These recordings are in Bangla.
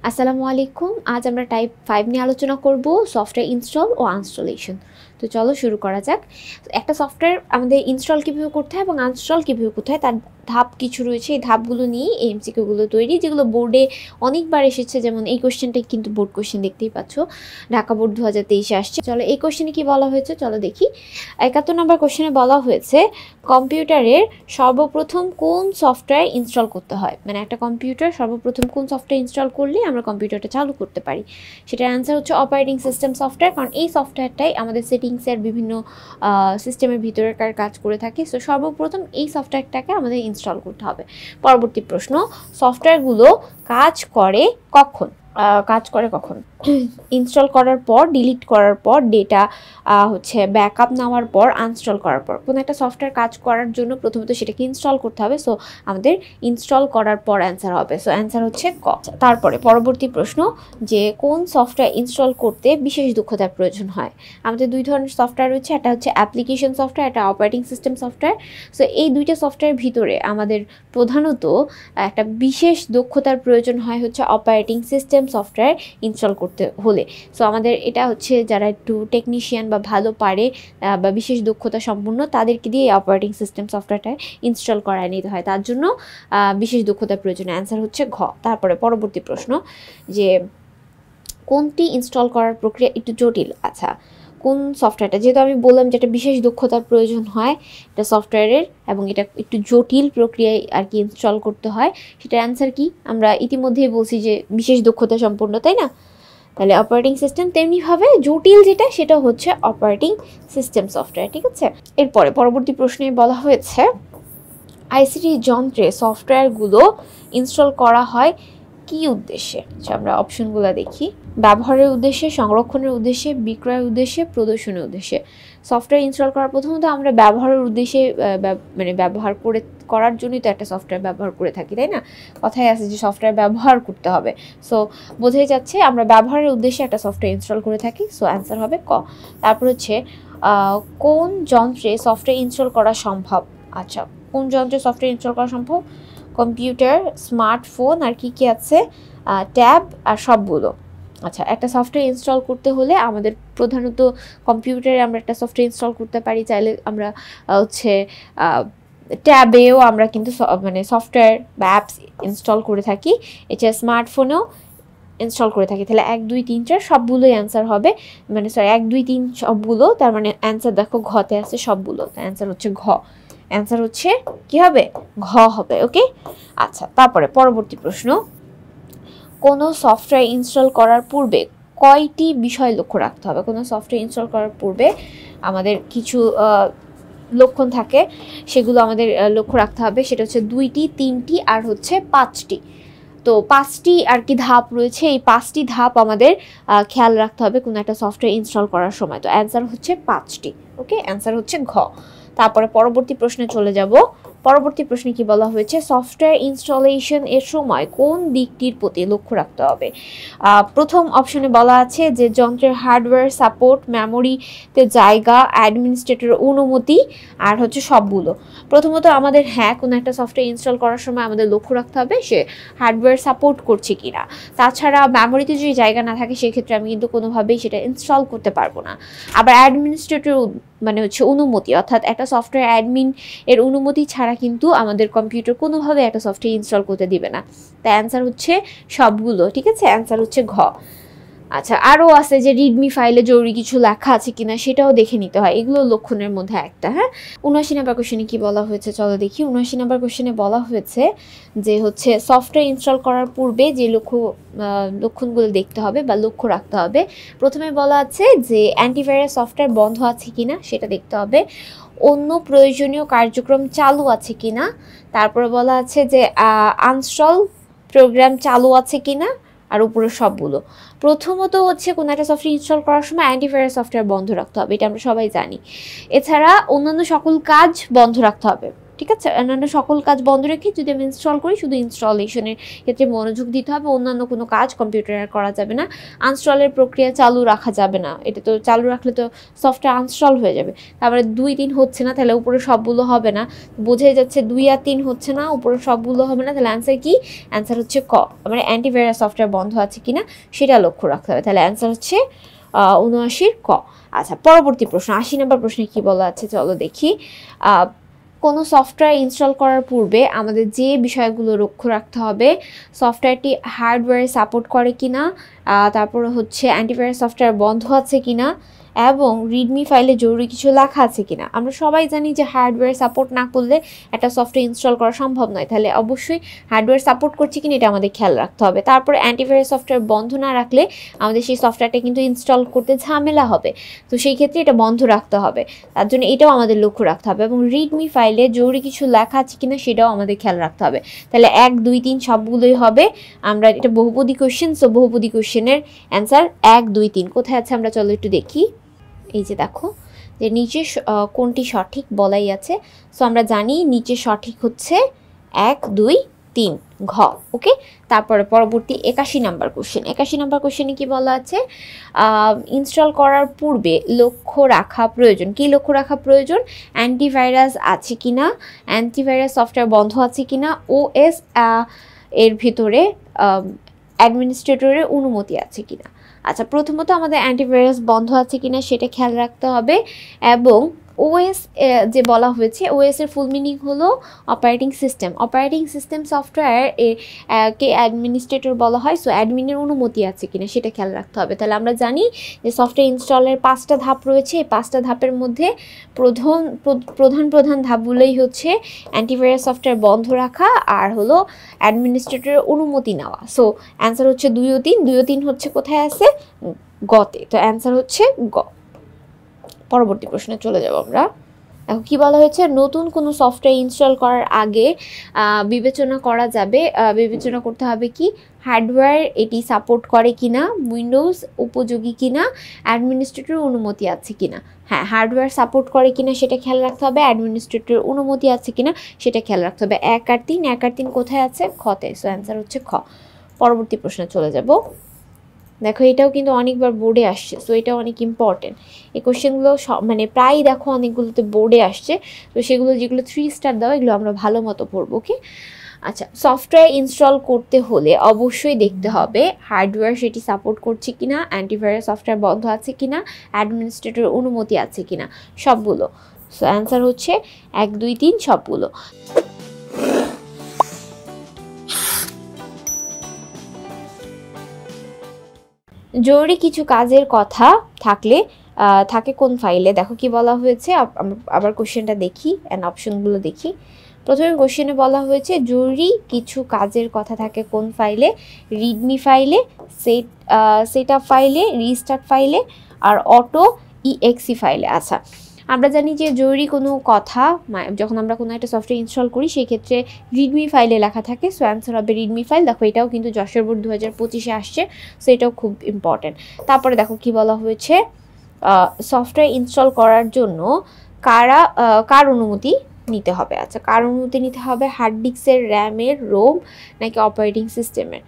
আসসালামু আলাইকুম। আজ আমরা টাইপ 5 নিয়ে আলোচনা করব, সফটওয়্যার ইনস্টল ও আনস্টলেশন। তো চলো শুরু করা যাক। একটা সফটওয়্যার আমাদের ইনস্টল কীভাবে করতে হয় এবং আনস্টল কীভাবে করতে হয় তার ধাপ কিছু রয়েছে। এই ধাপগুলো নিয়ে এই এমসিকিউগুলো তৈরি, যেগুলো বোর্ডে অনেকবার এসেছে। যেমন এই কোশ্চেনটাই কিন্তু বোর্ড কোশ্চেন, দেখতেই পাচ্ছ, ঢাকা বোর্ড 2023-এ আসছে। চলো এই কোশ্চেনে কি বলা হয়েছে চলো দেখি। 71 নম্বর কোশ্চেনে বলা হয়েছে কম্পিউটারের সর্বপ্রথম কোন সফটওয়্যার ইনস্টল করতে হয়। মানে একটা কম্পিউটার সর্বপ্রথম কোন সফটওয়্যার ইনস্টল করলে আমরা কম্পিউটারটা চালু করতে পারি। সেটার অ্যান্সার হচ্ছে অপারেটিং সিস্টেম সফটওয়্যার, কারণ এই সফটওয়্যারটাই আমাদের সেটিংসের বিভিন্ন সিস্টেমের ভিতরেকার কাজ করে থাকে। সো সর্বপ্রথম এই সফটওয়্যারটাকে আমাদের ইনস্টল করতে হবে। পরবর্তী প্রশ্ন, সফটওয়্যারগুলো কাজ করে কখন? ইনস্টল করার পর, ডিলিট করার পর, ডেটা হচ্ছে ব্যাকআপ নেওয়ার পর, আনস্টল করার পর। কোনো একটা সফটওয়্যার কাজ করার জন্য প্রথমত সেটাকে ইনস্টল করতে হবে। সো আমাদের ইনস্টল করার পর অ্যান্সার হবে। সো অ্যান্সার হচ্ছে ক। তারপরে পরবর্তী প্রশ্ন, যে কোন সফটওয়্যার ইনস্টল করতে বিশেষ দক্ষতার প্রয়োজন হয়। আমাদের দুই ধরনের সফটওয়্যার রয়েছে, একটা হচ্ছে অ্যাপ্লিকেশন সফটওয়্যার, একটা অপারেটিং সিস্টেম সফটওয়্যার। সো এই দুইটা সফটওয়্যারের ভিতরে আমাদের প্রধানত একটা বিশেষ দক্ষতার প্রয়োজন হয় হচ্ছে অপারেটিং সিস্টেম সফটওয়্যার ইনস্টল করতে হলে। সো আমাদের এটা হচ্ছে যারা একটু টেকনিশিয়ান বা ভালো পারে বা বিশেষ দক্ষতা সম্পন্ন, তাদেরকে দিয়ে অপারেটিং সিস্টেম সফটওয়্যারটা ইনস্টল করায় নিতে হয়। তার জন্য বিশেষ দক্ষতার প্রয়োজন। অ্যান্সার হচ্ছে ঘ। তারপরে পরবর্তী প্রশ্ন, যে কোনটি ইনস্টল করার প্রক্রিয়া একটু জটিল। আচ্ছা, কোন সফটওয়্যারটা, যেহেতু আমি বললাম যে এটা বিশেষ দক্ষতার প্রয়োজন হয় এটা সফটওয়্যারের, এবং এটা একটু জটিল প্রক্রিয়ায় আর কি ইনস্টল করতে হয়, সেটার অ্যান্সার কি? আমরা ইতিমধ্যেই বলছি যে বিশেষ দক্ষতা সম্পন্ন, তাই না? তাহলে অপারেটিং সিস্টেম, তেমনিভাবে জটিল যেটা সেটা হচ্ছে অপারেটিং সিস্টেম সফটওয়্যার। ঠিক আছে, এরপরে পরবর্তী প্রশ্নে বলা হয়েছে আইসিটি যন্ত্রে সফটওয়্যারগুলো ইনস্টল করা হয় কি উদ্দেশ্যে। আচ্ছা, আমরা অপশনগুলো দেখি। ব্যবহারের উদ্দেশ্যে, সংরক্ষণের উদ্দেশ্যে, বিক্রয়ের উদ্দেশ্যে, প্রদর্শনের উদ্দেশ্যে। সফটওয়্যার ইনস্টল করার প্রথমত আমরা ব্যবহারের উদ্দেশ্যে, মানে ব্যবহার করার জন্যই তো একটা সফটওয়্যার ব্যবহার করে থাকি, তাই না? কথায় আছে যে সফটওয়্যার ব্যবহার করতে হবে। সো বোঝাই যাচ্ছে আমরা ব্যবহারের উদ্দেশ্যে একটা সফটওয়্যার ইনস্টল করে থাকি। সো অ্যান্সার হবে ক। তারপর হচ্ছে কোন যন্ত্রে সফটওয়্যার ইনস্টল করা সম্ভব। আচ্ছা, কোন যন্ত্রে সফটওয়্যার ইনস্টল করা সম্ভব? কম্পিউটার, স্মার্টফোন, আর কি কি আছে, ট্যাব, আর সবগুলো। আচ্ছা, একটা সফটওয়্যার ইনস্টল করতে হলে আমাদের প্রধানত কম্পিউটারে আমরা একটা সফটওয়্যার ইনস্টল করতে পারি, চাইলে আমরা হচ্ছে ট্যাবেও আমরা কিন্তু মানে সফটওয়্যার বা অ্যাপস ইনস্টল করে থাকি। এছাড়া স্মার্টফোনেও ইনস্টল করে থাকি। তাহলে 1 2 3 4 সবগুলোই অ্যান্সার হবে, মানে সরি 1 2 3 সবগুলো, তার মানে অ্যান্সার দেখো ঘতে আছে সবগুলো, তো অ্যান্সার হচ্ছে ঘ। অ্যান্সার হচ্ছে কি হবে? ঘ হবে। ওকে, আচ্ছা, তারপরে পরবর্তী প্রশ্ন, কোনো সফটওয়্যার ইনস্টল করার পূর্বে কয়টি বিষয় লক্ষ্য রাখতে হবে। কোনো সফটওয়্যার ইনস্টল করার পূর্বে আমাদের কিছু লক্ষণ থাকে, সেগুলো আমাদের লক্ষ্য রাখতে হবে। সেটা হচ্ছে 2টি, 3টি আর হচ্ছে 5টি। তো 5টি আর কি ধাপ রয়েছে, এই 5টি ধাপ আমাদের খেয়াল রাখতে হবে কোনো একটা সফটওয়্যার ইনস্টল করার সময়। তো অ্যান্সার হচ্ছে 5টি। ওকে, অ্যান্সার হচ্ছে ঘ। তারপরে পরবর্তী প্রশ্নে চলে যাব। পরবর্তী প্রশ্নে কি বলা হয়েছে, সফটওয়্যার ইনস্টলেশন এর সময় কোন দিকটির প্রতি লক্ষ্য রাখতে হবে। প্রথম অপশনে বলা আছে যে যন্ত্রের হার্ডওয়্যার সাপোর্ট, মেমোরিতে জায়গা, অ্যাডমিনিস্ট্রেটরের অনুমতি, আর হচ্ছে সবগুলো। প্রথমত আমাদের কোনো একটা সফটওয়্যার ইনস্টল করার সময় আমাদের লক্ষ্য রাখতে হবে সে হার্ডওয়্যার সাপোর্ট করছে কিনা। তাছাড়া মেমোরিতে যদি জায়গা না থাকে সেক্ষেত্রে আমি কিন্তু কোনোভাবেই সেটা ইনস্টল করতে পারবো না। আবার অ্যাডমিনিস্ট্রেটর মানে হচ্ছে অনুমতি, অর্থাৎ একটা সফটওয়্যার অ্যাডমিন এর অনুমতি ছাড়া কিন্তু আমাদের কম্পিউটার কোনোভাবে একটা সফটওয়্যার ইনস্টল করতে দিবে না। তাই অ্যান্সার হচ্ছে সবগুলো। ঠিক আছে, অ্যান্সার হচ্ছে ঘ। আচ্ছা, আরও আছে যে রিডমি ফাইলে জরুরি কিছু লেখা আছে কিনা সেটাও দেখে নিতে হয়, এগুলো লক্ষণের মধ্যে একটা। 79 নম্বর কোশ্চেনে কি বলা হয়েছে চলো দেখি। 79 নম্বর কোশ্চেনে বলা হয়েছে যে হচ্ছে সফটওয়্যার ইনস্টল করার পূর্বে যে লক্ষণগুলো দেখতে হবে বা লক্ষ্য রাখতে হবে। প্রথমে বলা আছে যে অ্যান্টিভাইরাস সফটওয়্যার বন্ধ আছে কিনা সেটা দেখতে হবে, অন্য প্রয়োজনীয় কার্যক্রম চালু আছে কিনা, তারপরে বলা আছে যে আনস্টল প্রোগ্রাম চালু আছে কিনা, আর উপরে সবগুলো। প্রথমত হচ্ছে কোনো একটা সফটওয়্যার ইনস্টল করার সময় অ্যান্টিভাইরাস সফটওয়্যার বন্ধ রাখতে হবে, এটা আমরা সবাই জানি। এছাড়া অন্যান্য সকল কাজ বন্ধ রাখতে হবে, ঠিক আছে, অন্যান্য সকল কাজ বন্ধ রেখে যদি আমি ইনস্টল করি, শুধু ইনস্টলেশনের ক্ষেত্রে মনোযোগ দিতে হবে, অন্যান্য কোনো কাজ কম্পিউটারে করা যাবে না। আনস্টলের প্রক্রিয়া চালু রাখা যাবে না, এটা তো চালু রাখলে তো সফটওয়্যার আনস্টল হয়ে যাবে। তারপরে 2-3 হচ্ছে না, তাহলে উপরে সবগুলো হবে না, বোঝাই যাচ্ছে 2 আর 3 হচ্ছে না, উপরে সবগুলো হবে না, তাহলে অ্যান্সার কি? অ্যান্সার হচ্ছে ক, মানে অ্যান্টিভাইরাস সফটওয়্যার বন্ধ আছে কিনা সেটা লক্ষ্য রাখতে হবে। তাহলে অ্যান্সার হচ্ছে 79 ক। আচ্ছা, পরবর্তী প্রশ্ন 80 নম্বর প্রশ্নে কি বলা আছে চলো দেখি। কোনো সফটওয়্যার ইনস্টল করার পূর্বে আমাদের যে বিষয়গুলো লক্ষ্য রাখতে হবে, সফটওয়্যারটি হার্ডওয়্যারে সাপোর্ট করে কিনা, তারপরে হচ্ছে অ্যান্টিভাইরাস সফটওয়্যার বন্ধ আছে কিনা, এবং রিডমি ফাইলে জরুরি কিছু লেখা আছে কিনা। আমরা সবাই জানি যে হার্ডওয়্যার সাপোর্ট না করলে একটা সফটওয়্যার ইনস্টল করা সম্ভব নয়, তাহলে অবশ্যই হার্ডওয়্যার সাপোর্ট করছে কিনা এটা আমাদের খেয়াল রাখতে হবে। তারপরে অ্যান্টিভাইরাস সফটওয়্যার বন্ধ না রাখলে আমাদের সেই সফটওয়্যারটা কিন্তু ইনস্টল করতে ঝামেলা হবে, তো সেই ক্ষেত্রে এটা বন্ধ রাখতে হবে, তার জন্য এটাও আমাদের লক্ষ্য রাখতে হবে। এবং রিডমি ফাইলে জরুরি কিছু লেখা আছে কিনা সেটাও আমাদের খেয়াল রাখতে হবে। তাহলে 1, 2, 3 সবগুলোই হবে। আমরা এটা বহুপদী কোশ্চেন, সো বহুপদী কোশ্চেনের অ্যান্সার 1, 2, 3 কোথায় আছে আমরা চলো একটু দেখি। এই যে দেখো যে নিচে কোনটি সঠিক বলাই আছে, সো আমরা জানি নিচে সঠিক হচ্ছে 1, 2, 3 ঘ। ওকে, তারপরে পরবর্তী 81 নাম্বার কোশ্চেন। 81 নাম্বার কোশ্চেনে কি বলা আছে? ইনস্টল করার পূর্বে লক্ষ্য রাখা প্রয়োজন। কি লক্ষ্য রাখা প্রয়োজন? অ্যান্টিভাইরাস আছে কিনা, অ্যান্টিভাইরাস সফটওয়্যার বন্ধ আছে কিনা, ওএস এর ভিতরে অ্যাডমিনিস্ট্রেটরের অনুমতি আছে কিনা। আচ্ছা, প্রথমত আমাদের অ্যান্টিভাইরাস বন্ধ আছে কিনা সেটা খেয়াল রাখতে হবে, এবং ওএস যে বলা হয়েছে, ওএস এর ফুল মিনিং হলো operating system. Operating system software কে অ্যাডমিনিস্ট্রেটর বলা হয়, সো অ্যাডমিনের অনুমতি আছে কিনা সেটা খেয়াল রাখতে হবে। তাহলে আমরা জানি যে সফটওয়্যার ইনস্টলের 5টা ধাপ রয়েছে, এই 5টা ধাপের মধ্যে প্রধান ধাপগুলোই হচ্ছে অ্যান্টিভাইরাস সফটওয়্যার বন্ধ রাখা আর হলো অ্যাডমিনিস্ট্রেটরের অনুমতি নেওয়া। সো অ্যান্সার হচ্ছে 2 ও 3, 2 ও 3 হচ্ছে কোথায় আছে? গতে, তো অ্যান্সার হচ্ছে গ। পরবর্তী প্রশ্নে চলে যাব আমরা। এখন কি বলা হয়েছে? নতুন কোনো সফটওয়্যার ইনস্টল করার আগে বিবেচনা করতে হবে কি হার্ডওয়্যার এটি সাপোর্ট করে কিনা, উইন্ডোজ উপযোগী কিনা, অ্যাডমিনিস্ট্রেটর অনুমতি আছে কিনা। হ্যাঁ, হার্ডওয়্যার সাপোর্ট করে কিনা সেটা খেয়াল রাখতে হবে, অ্যাডমিনিস্ট্রেটর অনুমতি আছে কিনা সেটা খেয়াল রাখতে হবে। 1 আর 3, 1 আর 3 কোথায় আছে? খতে, সো অ্যান্সার হচ্ছে খ। পরবর্তী প্রশ্নে চলে যাব। দেখো এটাও কিন্তু অনেকবার বোর্ডে আসছে, সো এটা অনেক ইম্পর্টেন্ট। এই কোশ্চেনগুলো মানে প্রায় দেখো অনেকগুলোতে বোর্ডে আসছে, তো সেগুলো যেগুলো 3 স্টার দেওয়া এগুলো আমরা ভালো মতো পড়বো। ওকে, আচ্ছা, সফটওয়্যার ইনস্টল করতে হলে অবশ্যই দেখতে হবে হার্ডওয়্যার সেটি সাপোর্ট করছে কিনা, অ্যান্টিভাইরাস সফটওয়্যার বন্ধ আছে কিনা, অ্যাডমিনিস্ট্রেটর অনুমতি আছে কিনা, সবগুলো। সো অ্যান্সার হচ্ছে 1, 2, 3 সবগুলো। জরুরি কিছু কাজের কথা থাকে কোন ফাইলে? দেখো কি বলা হয়েছে, আবার কোশ্চেনটা দেখি অ্যান্ড অপশনগুলো দেখি। প্রথমে কোশ্চেনে বলা হয়েছে জরুরি কিছু কাজের কথা থাকে কোন ফাইলে? রিডমি ফাইলে, সেট আপ ফাইলে, রিস্টার্ট ফাইলে, আর অটো ইএক্সি ফাইলে। আচ্ছা, আমরা জানি যে জরুরি কোনো কথা যখন আমরা কোনো একটা সফটওয়্যার ইনস্টল করি সেই ক্ষেত্রে রিডমি ফাইলে লেখা থাকে, সো অ্যান্সার হবে রিডমি ফাইল। দেখো এটাও কিন্তু যশোর বোর্ড 2025-এ আসছে, সো এটাও খুব ইম্পর্টেন্ট। তারপরে দেখো কি বলা হয়েছে, সফটওয়্যার ইনস্টল করার জন্য কার অনুমতি নিতে হবে। আচ্ছা, কার অনুমতি নিতে হবে? হার্ড ডিস্কের, র্যামের, রোম, নাকি অপারেটিং সিস্টেমের?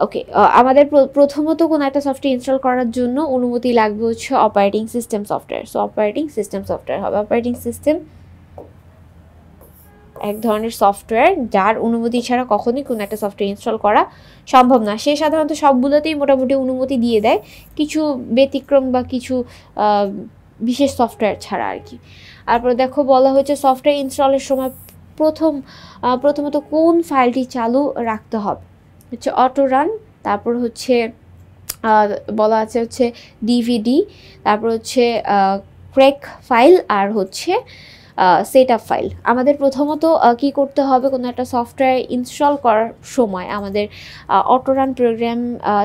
ওকে, আমাদের প্রথমত কোনো একটা সফটওয়্যার ইনস্টল করার জন্য অনুমতি লাগবে হচ্ছে operating system software, so operating system software হবে। অপারেটিং সিস্টেম এক ধরনের সফটওয়্যার যার অনুমতি ছাড়া কখনোই কোনো একটা সফটওয়্যার ইনস্টল করা সম্ভব না। সে সাধারণত সবগুলোতেই মোটামুটি অনুমতি দিয়ে দেয়, কিছু ব্যতিক্রম বা কিছু বিশেষ সফটওয়্যার ছাড়া আর কি। তারপরে দেখো বলা হয়েছে সফটওয়্যার ইনস্টলের সময় প্রথমত কোন ফাইলটি চালু রাখতে হবে? হচ্ছে অটো রান, তারপর হচ্ছে বলা আছে হচ্ছে ডিভিডি, তারপর হচ্ছে ক্র্যাক ফাইল, আর হচ্ছে সেট আপ ফাইল। আমাদের প্রথমত কি করতে হবে, কোনো একটা সফটওয়্যার ইনস্টল করার সময় আমাদের অটো রান প্রোগ্রাম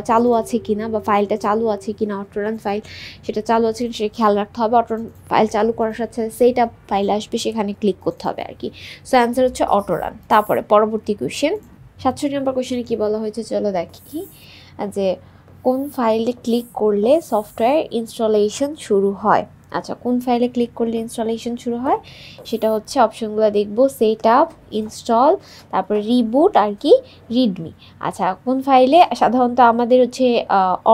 চালু আছে কিনা বা ফাইলটা চালু আছে কিনা, অটো রান ফাইল সেটা চালু আছে কিনা সেটা খেয়াল রাখতে হবে। অটো রান ফাইল চালু করার সাথে সেট আপ ফাইল আসবে, সেখানে ক্লিক করতে হবে আর কি। সো অ্যান্সার হচ্ছে অটো রান। তারপরে পরবর্তী কোয়েশ্চেন 67 নম্বর কোয়েশ্চেনে কি বলা হয়েছে চলো দেখি, যে কোন ফাইলে ক্লিক করলে সফটওয়্যার ইনস্টলেশন শুরু হয়। আচ্ছা, কোন ফাইলে ক্লিক করলে ইনস্টলেশন শুরু হয় সেটা হচ্ছে অপশনগুলো দেখব, সেট আপ, ইনস্টল, তারপরে রিবুট আর কি রিডমি। আচ্ছা, কোন ফাইলে সাধারণত আমাদের হচ্ছে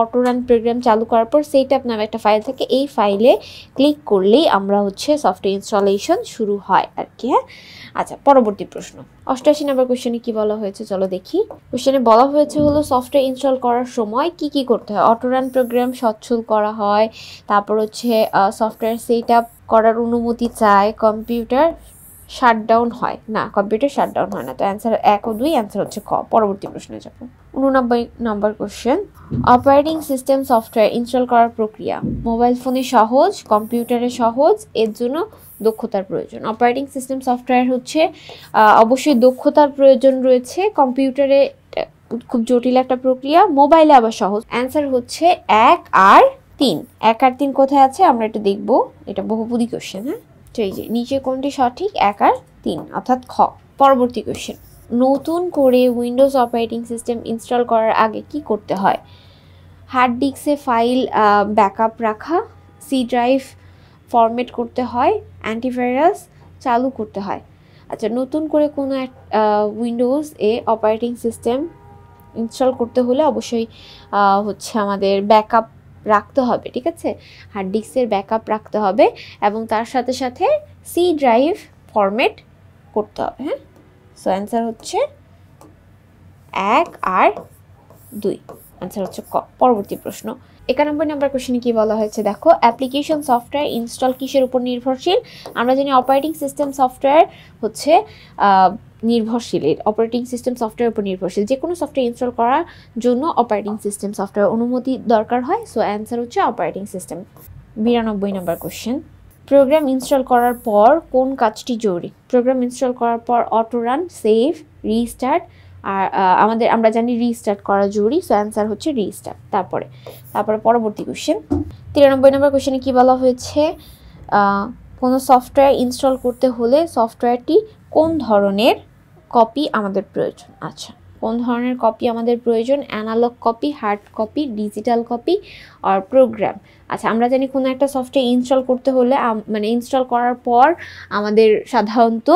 অটো রান প্রোগ্রাম চালু করার পর সেট আপ নামে একটা ফাইল থাকে, এই ফাইলে ক্লিক করলেই আমরা হচ্ছে সফটওয়্যার ইনস্টলেশন শুরু হয় আর কি। হ্যাঁ, আচ্ছা, পরবর্তী প্রশ্ন 88 নম্বর কোশ্চেনে কি বলা হয়েছে চলো দেখি। কোশ্চেনে বলা হয়েছে হলো সফটওয়্যার ইনস্টল করার সময় কি কি করতে হয়। অটো রান প্রোগ্রাম সচ্ছল করা হয়, তারপর হচ্ছে সফটওয়্যার সেট আপ করার অনুমতি চায়, কম্পিউটার শাটডাউন হয় না, কম্পিউটার শাটডাউন হয় না। তো অ্যান্সার 1 ও 2, অ্যান্সার হচ্ছে ক। পরবর্তী প্রশ্নে যাব। 89 number question, operating system software install করার প্রক্রিয়া। মোবাইল ফোনে সহজ, কম্পিউটারে সহজ, এর জন্য দক্ষতার প্রয়োজন। অপারেটিং সিস্টেম সফটওয়্যার হচ্ছে অবশ্যই দক্ষতার প্রয়োজন রয়েছে, কম্পিউটারে খুব জটিল একটা প্রক্রিয়া, মোবাইলে আবার সহজ। অ্যান্সার হচ্ছে 1 আর 3। 1 আর 3 কোথায় আছে আমরা একটু দেখব, এটা বহুপদী কোশ্চেন। হ্যাঁ, তো এই যে নিচে কোনটি সঠিক, 1 আর 3 অর্থাৎ খ। পরবর্তী কোশ্চেন, নতুন করে উইন্ডোজ অপারেটিং সিস্টেম ইনস্টল করার আগে কি করতে হয়। হার্ড ডিস্কে ফাইল ব্যাকআপ রাখা, সি ড্রাইভ ফরম্যাট করতে হয়, অ্যান্টিভাইরাস চালু করতে হয়। আচ্ছা, নতুন করে কোনো উইন্ডোজ অপারেটিং সিস্টেম ইনস্টল করতে হলে অবশ্যই হচ্ছে আমাদের ব্যাকআপ রাখতে হবে, ঠিক আছে, হার্ড ডিস্কের ব্যাকআপ রাখতে হবে এবং তার সাথে সাথে সি ড্রাইভ ফরম্যাট করতে হবে। হ্যাঁ, সো অ্যান্সার হচ্ছে 1 আর 2, অ্যান্সার হচ্ছে ক। পরবর্তী প্রশ্ন 91 নম্বর কোশ্চেনে কি বলা হয়েছে দেখো, অ্যাপ্লিকেশন সফটওয়্যার ইনস্টল কিসের উপর নির্ভরশীল। আমরা জানি অপারেটিং সিস্টেম সফটওয়্যার হচ্ছে নির্ভরশীল, অপারেটিং সিস্টেম সফটওয়্যার উপর নির্ভরশীল। যে কোনো সফটওয়্যার ইনস্টল করার জন্য অপারেটিং সিস্টেম সফটওয়্যার অনুমতি দরকার হয়, সো অ্যান্সার হচ্ছে অপারেটিং সিস্টেম। 92 নম্বর কোশ্চেন, প্রোগ্রাম ইনস্টল করার পর কোন কাজটি জরুরি। প্রোগ্রাম ইনস্টল করার পর অটো রান, সেভ, রিস্টার্ট, আর আমরা জানি রিস্টার্ট করা জরুরি, সো অ্যান্সার হচ্ছে রিস্টার্ট। তারপরে পরবর্তী কোশ্চেন 93 নম্বর কোশ্চেনে কি বলা হয়েছে, কোনো সফটওয়্যার ইনস্টল করতে হলে সফটওয়্যারটি কোন ধরনের কপি আমাদের প্রয়োজন। আচ্ছা, কোন ধরনের কপি আমাদের প্রয়োজন, analogue copy, hard copy, digital copy আর প্রোগ্রাম। আচ্ছা, আমরা জানি কোনো একটা সফটওয়্যার ইনস্টল করতে হলে মানে ইনস্টল করার পর আমাদের সাধারণত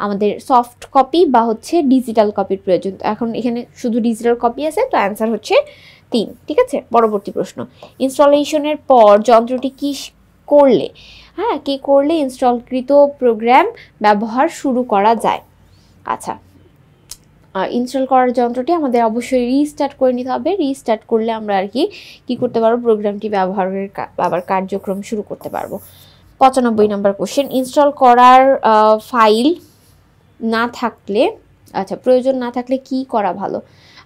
আমাদের সফট কপি বা হচ্ছে ডিজিটাল কপির প্রয়োজন। এখন এখানে শুধু ডিজিটাল কপি আছে, তো অ্যান্সার হচ্ছে 3, ঠিক আছে। পরবর্তী প্রশ্ন, ইনস্টলেশনের পর যন্ত্রটি কি করলে, হ্যাঁ, কি করলে ইনস্টলকৃত প্রোগ্রাম ব্যবহার শুরু করা যায়। আচ্ছা, ইনস্টল করার যন্ত্রটি আমাদের অবশ্যই রিস্টার্ট করে নিতে হবে। রিস্টার্ট করলে আমরা আর কি করতে পারবো, প্রোগ্রামটি ব্যবহারের আবার কার্যক্রম শুরু করতে পারবো। 95 নম্বর কোশ্চেন, ইনস্টল করার ফাইল না থাকলে, আচ্ছা, প্রয়োজন না থাকলে কি করা ভালো।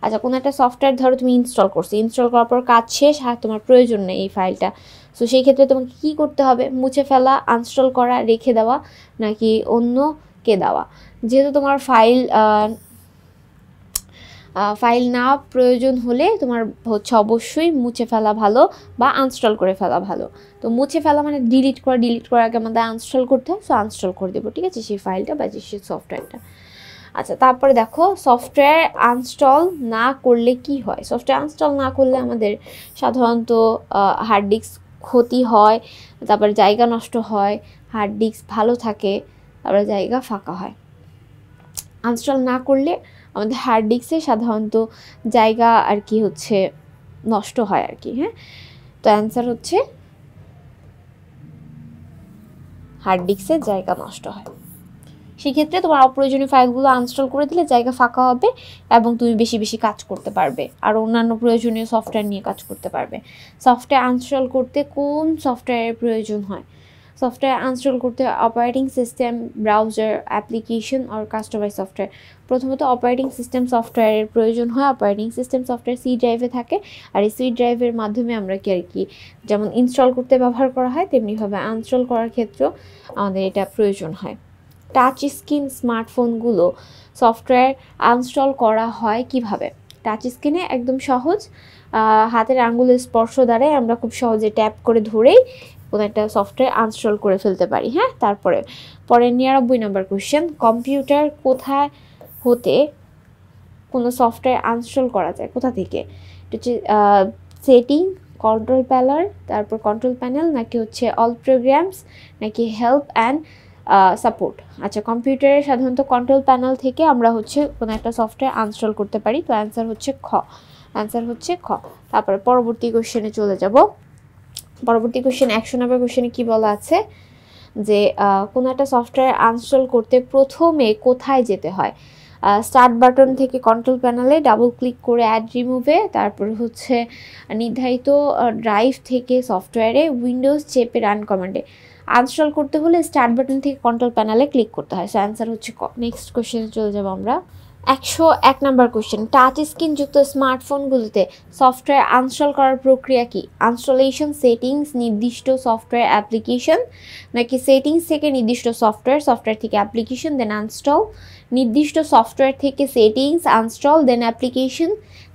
আচ্ছা, কোনো একটা সফটওয়্যার ধরো তুমি ইনস্টল করছো, ইনস্টল করার পর কাজ শেষ আর তোমার প্রয়োজন নেই এই ফাইলটা, সো সেই ক্ষেত্রে তোমাকে কী করতে হবে, মুছে ফেলা, আনইনস্টল করা, রেখে দেওয়া, নাকি অন্যকে দেওয়া। যেহেতু তোমার ফাইল না প্রয়োজন হলে তোমার হচ্ছে অবশ্যই মুছে ফেলা ভালো বা আনইনস্টল করে ফেলা ভালো। তো মুছে ফেলা মানে ডিলিট করার আগে আমাদের আনইনস্টল করতে হয়, সো আনইনস্টল করে দেবো, ঠিক আছে, সেই ফাইলটা বা সেই সফটওয়্যারটা। আচ্ছা, তারপরে দেখো সফটওয়্যার আনইনস্টল না করলে কি হয়। সফটওয়্যার আনইনস্টল না করলে আমাদের সাধারণত হার্ড ডিস্ক ক্ষতি হয়, তারপরে জায়গা নষ্ট হয়, হার্ড ডিস্ক ভালো থাকে, তারপরে জায়গা ফাঁকা হয়। আনইনস্টল না করলে আমাদের হার্ড ডিস্কে সাধারণত জায়গা আর কি হচ্ছে নষ্ট হয় আর কি। হ্যাঁ, তো অ্যান্সার হচ্ছে হার্ড ডিস্কের জায়গা নষ্ট হয়। সেক্ষেত্রে তোমার অপ্রয়োজনীয় ফাইলগুলো আনইনস্টল করে দিলে জায়গা ফাঁকা হবে এবং তুমি বেশি বেশি কাজ করতে পারবে আর অন্যান্য প্রয়োজনীয় সফটওয়্যার নিয়ে কাজ করতে পারবে। সফটওয়্যার আনইনস্টল করতে কোন সফটওয়্যারের প্রয়োজন হয়। সফটওয়্যার আনইনস্টল করতে অপারেটিং সিস্টেম, ব্রাউজার, অ্যাপ্লিকেশন আর কাস্টমাইজ সফটওয়্যার। প্রথমত অপারেটিং সিস্টেম সফটওয়্যারের প্রয়োজন হয়। অপারেটিং সিস্টেম সফটওয়্যার সি ড্রাইভে থাকে আর এই সি ড্রাইভের মাধ্যমে আমরা কি যেমন ইনস্টল করতে ব্যবহার করা হয়, তেমনিভাবে আনইনস্টল করার ক্ষেত্রেও আমাদের এটা প্রয়োজন হয়। টাচ স্ক্রিন স্মার্টফোনগুলো সফটওয়্যার আনইনস্টল করা হয় কিভাবে। টাচ স্ক্রিনে একদম সহজ, হাতের আঙ্গুলের স্পর্শ দ্বারাই আমরা খুব সহজে ট্যাপ করে ধরেই কোনো একটা সফটওয়্যার আনইনস্টল করে ফেলতে পারি। হ্যাঁ, তারপরে 99 নম্বর কোশ্চেন, কম্পিউটার কোথায় হতে কোনো সফটওয়্যার আনইনস্টল করা যায়, কোথা থেকে। এটা হচ্ছে সেটিং, কন্ট্রোল প্যানেল নাকি হচ্ছে অল প্রোগ্রামস নাকি হেল্প অ্যান্ড সাপোর্ট। আচ্ছা, কম্পিউটারে সাধারণত কন্ট্রোল প্যানেল থেকে আমরা হচ্ছে কোনো একটা সফটওয়্যার আনস্টল করতে পারি। তো অ্যান্সার হচ্ছে খ। তারপরে পরবর্তী কোশ্চেনে চলে যাব। পরবর্তী কোশ্চেন 100 নম্বর কোশ্চেনে কি বলা আছে যে কোনো একটা সফটওয়্যার আনস্টল করতে প্রথমে কোথায় যেতে হয়? স্টার্ট বাটন থেকে কন্ট্রোল প্যানেলে ডাবল ক্লিক করে অ্যাড রিমুভে, তারপর হচ্ছে নির্ধারিত ড্রাইভ থেকে সফটওয়্যারে উইন্ডোজ চেপে রান কমান্ডে। আনস্টল করতে হলে স্টার্ট বাটন থেকে কন্ট্রোল প্যানেলে ক্লিক করতে হয়। সো অ্যান্সার হচ্ছে ক। নেক্সট কোশ্চেনে চলে যাব আমরা। 101 নম্বর কোশ্চেন, টাচ স্ক্রিনযুক্ত স্মার্টফোনগুলোতে সফটওয়্যার আনস্টল করার প্রক্রিয়া কি? আনস্টলেশন, সেটিংস, নির্দিষ্ট সফটওয়্যার অ্যাপ্লিকেশন নাকি সেটিংস থেকে নির্দিষ্ট সফটওয়্যার থেকে অ্যাপ্লিকেশন দেন আনস্টল, নির্দিষ্ট সফটওয়্যার থেকে settings uninstall then application,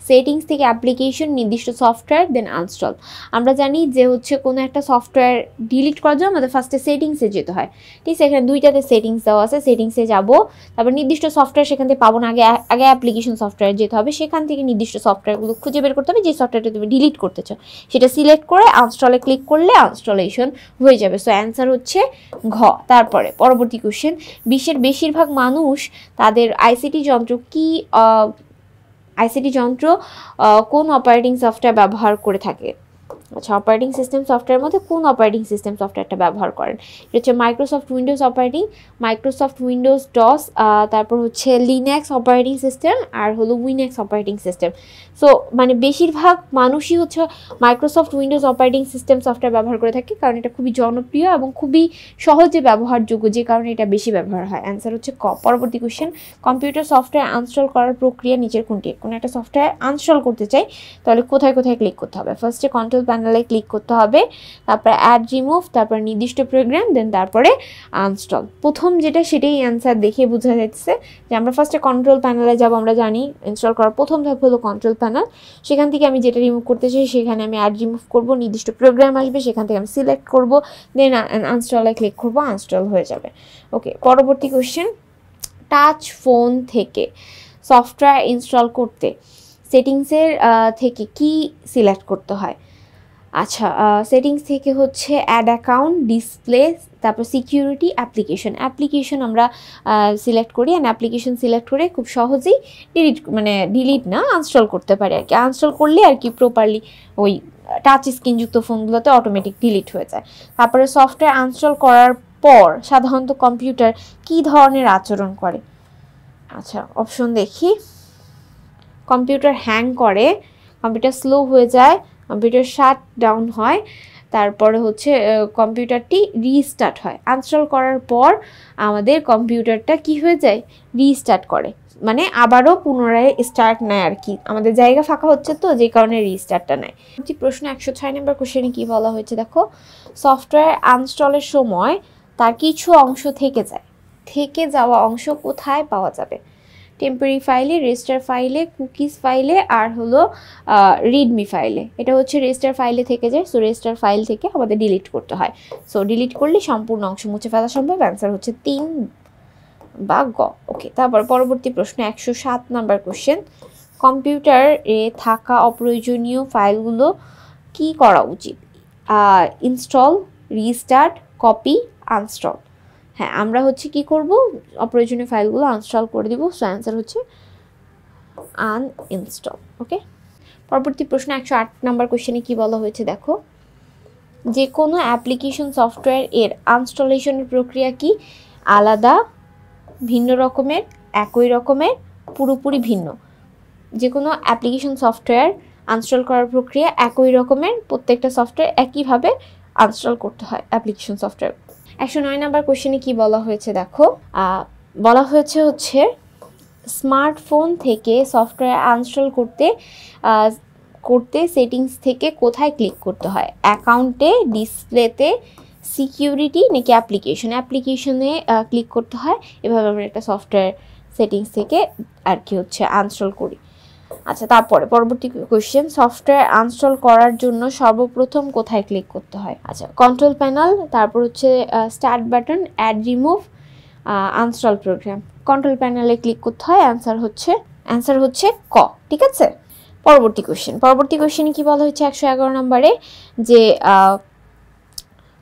settings থেকে অ্যাপ্লিকেশন নির্দিষ্ট সফটওয়্যার দেন আনস্টল। আমরা জানি যে হচ্ছে কোনো একটা সফটওয়্যার ডিলিট করার জন্য আমাদের ফার্স্টে সেটিংসে যেতে হয়, ঠিক আছে? এখানে দুইটাতে সেটিংস দেওয়া আছে, সেটিংসে যাব, তারপর নির্দিষ্ট সফটওয়্যার সেখান থেকে পাবো না, আগে অ্যাপ্লিকেশন সফটওয়্যার যেতে হবে, সেখান থেকে নির্দিষ্ট সফটওয়্যারগুলো খুঁজে বের করতে হবে যে সফটওয়্যারটা তুমি ডিলিট করতে চাও, সেটা সিলেক্ট করে আনস্টলে ক্লিক করলে আনস্টলেশন হয়ে যাবে। সো অ্যান্সার হচ্ছে ঘ। তারপরে পরবর্তী কোশ্চেন, বিশ্বের বেশিরভাগ মানুষ তাদের আইসিটি যন্ত্র কোন অপারেটিং সফটওয়্যার ব্যবহার করে থাকে? আচ্ছা, অপারেটিং সিস্টেম সফটওয়্যারের মধ্যে কোন অপারেটিং সিস্টেম সফটওয়্যারটা ব্যবহার করেন? এটা হচ্ছে Microsoft Windows operating, Microsoft Windows DOS, তারপর হচ্ছে লিনাক্স অপারেটিং সিস্টেম, আর হলো উইনেক্স অপারেটিং সিস্টেম। সো মানে বেশিরভাগ মানুষই হচ্ছে Microsoft Windows operating system software ব্যবহার করে থাকে, কারণ এটা খুবই জনপ্রিয় এবং খুবই সহজে ব্যবহারযোগ্য, যে কারণে এটা বেশি ব্যবহার হয়। অ্যান্সার হচ্ছে ক। পরবর্তী কোশ্চেন, কম্পিউটার সফটওয়্যার আনস্টল করার প্রক্রিয়া নিচের কোনটি? কোনো একটা সফটওয়্যার আনস্টল করতে চাই, তাহলে কোথায় ক্লিক করতে হবে? ফার্স্টে কন্ট্রোল প্যানেলে ক্লিক করতে হবে, তারপরে অ্যাড রিমুভ, তারপর নির্দিষ্ট প্রোগ্রাম, দেন তারপরে আনস্টল। প্রথম যেটা সেটাই অ্যান্সার দেখে বোঝা যাচ্ছে যে আমরা ফার্স্টে কন্ট্রোল প্যানেলে যাব। আমরা জানি ইনস্টল করার প্রথম ধাপ হলো কন্ট্রোল প্যানেল, সেখান থেকে আমি যেটা রিমুভ করতে চাই সেখানে আমি অ্যাড রিমুভ করব, নির্দিষ্ট প্রোগ্রাম আসবে, সেখান থেকে আমি সিলেক্ট করব, দেন আনস্টলে ক্লিক করব, আনস্টল হয়ে যাবে। ওকে, পরবর্তী কোশ্চেন, টাচ ফোন থেকে সফটওয়্যার ইনস্টল করতে সেটিংসের থেকে কি সিলেক্ট করতে হয়? আচ্ছা, সেটিংস থেকে হচ্ছে অ্যাড অ্যাকাউন্ট, ডিসপ্লে, তারপর সিকিউরিটি, অ্যাপ্লিকেশন আমরা সিলেক্ট করি, অ্যান্ড অ্যাপ্লিকেশন সিলেক্ট করে খুব সহজেই ডিলিট না আনস্টল করতে পারি আর কি। আনস্টল করলে আর কি প্রপারলি ওই টাচ স্ক্রিনযুক্ত ফোনগুলোতে অটোমেটিক ডিলিট হয়ে যায়। তারপরে সফটওয়্যার আনস্টল করার পর সাধারণত কম্পিউটার কী ধরনের আচরণ করে? আচ্ছা, অপশন দেখি। কম্পিউটার হ্যাং করে, কম্পিউটার স্লো হয়ে যায়, কম্পিউটার শাট ডাউন হয়, তারপরে হচ্ছে কম্পিউটারটি রিস্টার্ট হয়। আনস্টল করার পর আমাদের কম্পিউটারটা কি হয়ে যায়? রিস্টার্ট করে, মানে আবারও পুনরায় স্টার্ট নেয় আর কি। আমাদের জায়গা ফাঁকা হচ্ছে তো, যে কারণে রিস্টার্টটা নেয়। প্রশ্ন 106 নম্বর কোশ্চেনে কি বলা হয়েছে দেখো, সফটওয়্যার আনস্টলের সময় তার কিছু অংশ থেকে যাওয়া অংশ কোথায় পাওয়া যাবে? টেম্পোরারি ফাইলে, রেজিস্টার ফাইলে, কুকিজ ফাইলে, আর হলো রিডমি ফাইলে। এটা হচ্ছে রেজিস্টার ফাইলে থেকে যায়, সো রেজিস্টার ফাইল থেকে আমাদের ডিলিট করতে হয়। সো ডিলিট করলে সম্পূর্ণ অংশ মুছে ফেলা সম্ভব। অ্যান্সার হচ্ছে 3 বা গ। ওকে, তারপর পরবর্তী প্রশ্ন 107 নাম্বার কোশ্চেন, কম্পিউটারে থাকা অপ্রয়োজনীয় ফাইলগুলো কি করা উচিত? Install, restart, copy, uninstall. হ্যাঁ, আমরা হচ্ছে কি করব, অপ্রয়োজনীয় ফাইলগুলো আনস্টল করে দিব। সো অ্যান্সার হচ্ছে আনইনস্টল। ওকে, পরবর্তী প্রশ্ন 108 নাম্বার কোশ্চেনে কি বলা হয়েছে দেখো, যে কোনো অ্যাপ্লিকেশন সফটওয়্যার এর আনস্টলেশনের প্রক্রিয়া কি? আলাদা, ভিন্ন রকমের, একই রকমের, পুরোপুরি ভিন্ন। যে কোনো অ্যাপ্লিকেশন সফটওয়্যার আনস্টল করার প্রক্রিয়া একই রকমের, প্রত্যেকটা সফটওয়্যার একইভাবে আনস্টল করতে হয় অ্যাপ্লিকেশন সফটওয়্যার। 109 নাম্বার কোশ্চেনে কি বলা হয়েছে দেখো, বলা হয়েছে হচ্ছে স্মার্টফোন থেকে সফটওয়্যার আনস্টল করতে সেটিংস থেকে কোথায় ক্লিক করতে হয়? অ্যাকাউন্টে, ডিসপ্লেতে, সিকিউরিটি নাকি অ্যাপ্লিকেশনে ক্লিক করতে হয়। এভাবে আমরা একটা সফটওয়্যার সেটিংস থেকে আর কি হচ্ছে আনস্টল করি। আচ্ছা, তারপরে পরবর্তী কোশ্চেন, সফটওয়্যার আনস্টল করার জন্য সর্বপ্রথম কোথায় ক্লিক করতে হয়? আচ্ছা, কন্ট্রোল প্যানেল, তারপর হচ্ছে start button, add remove, uninstall program. Control প্যানেলে ক্লিক করতে হয়। অ্যান্সার হচ্ছে ক। ঠিক আছে, পরবর্তী কোশ্চেনে কি বলা হচ্ছে 111 নম্বরে যে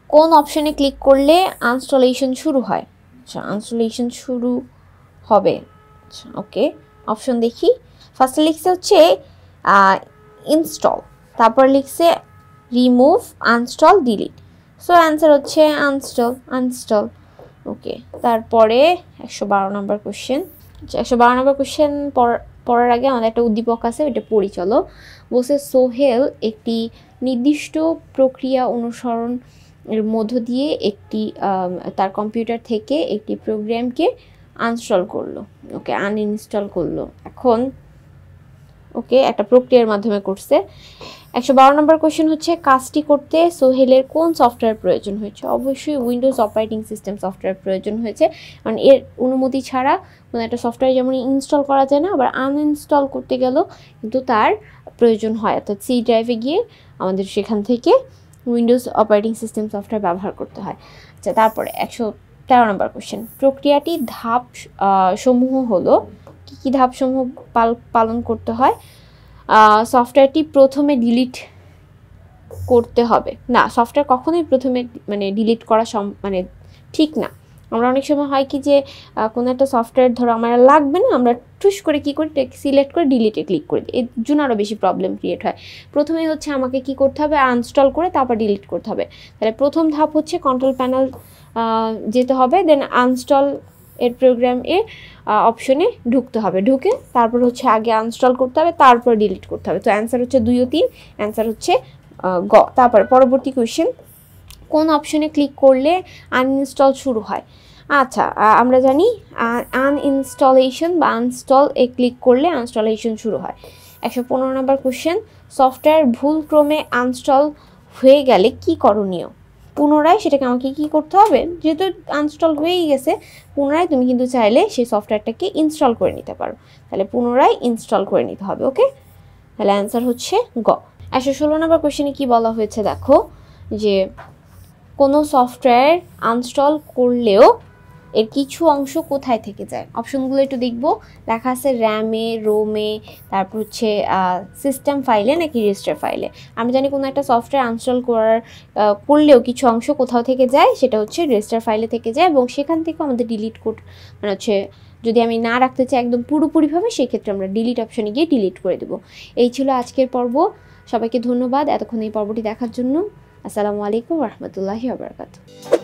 কোন অপশনে ক্লিক করলে আনস্টলেশন শুরু হয়। আচ্ছা, আনস্টলেশন শুরু হবে। আচ্ছা, ওকে, অপশন দেখি। ফার্স্টে লিখছে হচ্ছে ইনস্টল, তারপর লিখছে remove, uninstall, delete. So answer হচ্ছে আনস্টল। ওকে, তারপরে 112 নম্বর কোশ্চেন। 112 নম্বর কোশ্চেন পড়ার আগে আমাদের একটা উদ্দীপক আছে, ওইটা পড়ি চলো। বলছে সোহেল একটি নির্দিষ্ট প্রক্রিয়া অনুসরণ এর মধ্য দিয়ে একটি তার কম্পিউটার থেকে একটি প্রোগ্রামকে আনইনস্টল করলো, ওকে, আনইনস্টল করলো। এখন ওকে, একটা প্রক্রিয়ার মাধ্যমে করছে। 112 নম্বর কোশ্চেন হচ্ছে কাজটি করতে সোহেলের কোন সফটওয়্যার প্রয়োজন হয়েছে। অবশ্যই উইন্ডোজ অপারেটিং সিস্টেম সফটওয়্যার প্রয়োজন হয়েছে, কারণ এর অনুমতি ছাড়া কোনো একটা সফটওয়্যার যেমন ইনস্টল করা যায় না, আবার আনইনস্টল করতে গেলেও কিন্তু তার প্রয়োজন হয়। অর্থাৎ সি ড্রাইভে গিয়ে আমাদের সেখান থেকে উইন্ডোজ অপারেটিং সিস্টেম সফটওয়্যার ব্যবহার করতে হয়। আচ্ছা, তারপরে 113 নম্বর কোশ্চেন, প্রক্রিয়াটি ধাপ সমূহ হলো, কী ধাপ সমূহ পালন করতে হয়। সফটওয়্যারটি প্রথমে ডিলিট করতে হবে না, সফটওয়্যার কখনোই প্রথমে ডিলিট করা মানে ঠিক না। আমরা অনেক সময় হয় কি যে কোনো একটা সফটওয়্যার ধরো আমার লাগবে না, আমরা টুস করে কী করি, সিলেক্ট করে ডিলিটে ক্লিক করে দিই, এর জন্য আরও বেশি প্রবলেম ক্রিয়েট হয়। প্রথমে হচ্ছে আমাকে কি করতে হবে, আনইনস্টল করে তারপর ডিলিট করতে হবে। তাহলে প্রথম ধাপ হচ্ছে কন্ট্রোল প্যানেল যেতে হবে, দেন আনইনস্টল এর প্রোগ্রাম অপশনে ঢুকতে হবে, ঢুকে তারপর হচ্ছে আগে আনইনস্টল করতে হবে, তারপর ডিলিট করতে হবে। তো অ্যান্সার হচ্ছে 2 ও 3, অ্যান্সার হচ্ছে গ। তারপর পরবর্তী কোয়েশ্চেন, কোন অপশনে ক্লিক করলে আনইনস্টল শুরু হয়। আচ্ছা, আমরা জানি আনইনস্টলেশন বা আনইনস্টল ক্লিক করলে আনইনস্টলেশন শুরু হয়। 115 নম্বর কোয়েশ্চেন, সফটওয়্যার ভুলক্রমে আনইনস্টল হয়ে গেলে কি করণীয়। পুনরায় সেটাকে আমাকে কী করতে হবে, যেহেতু আনইনস্টল হয়েই গেছে, পুনরায় তুমি কিন্তু চাইলে সেই সফটওয়্যারটাকে ইনস্টল করে নিতে পারো। তাহলে পুনরায় ইনস্টল করে নিতে হবে। ওকে, তাহলে অ্যান্সার হচ্ছে গ। 116 নম্বর কোয়েশ্চেনে কি বলা হয়েছে দেখো, যে কোনো সফটওয়্যার আনইনস্টল করলেও এর কিছু অংশ কোথায় থেকে যায়। অপশনগুলো একটু দেখবো, লেখা আছে র্যামে, রোমে, তারপর হচ্ছে সিস্টেম ফাইলে নাকি রেজিস্টার ফাইলে। আমি জানি কোনো একটা সফটওয়্যার আনইনস্টল করলেও কিছু অংশ কোথাও থেকে যায়, সেটা হচ্ছে রেজিস্টার ফাইলে থেকে যায়, এবং সেখান থেকে আমাদের ডিলিট হচ্ছে যদি আমি না রাখতে চাই একদম পুরোপুরিভাবে, সেক্ষেত্রে আমরা ডিলিট অপশনে গিয়ে ডিলিট করে দেবো। এই ছিল আজকের পর্ব। সবাইকে ধন্যবাদ এতক্ষণ এই পর্বটি দেখার জন্য। আসসালামু আলাইকুম ওয়া রাহমাতুল্লাহি ওয়া বারাকাতুহু।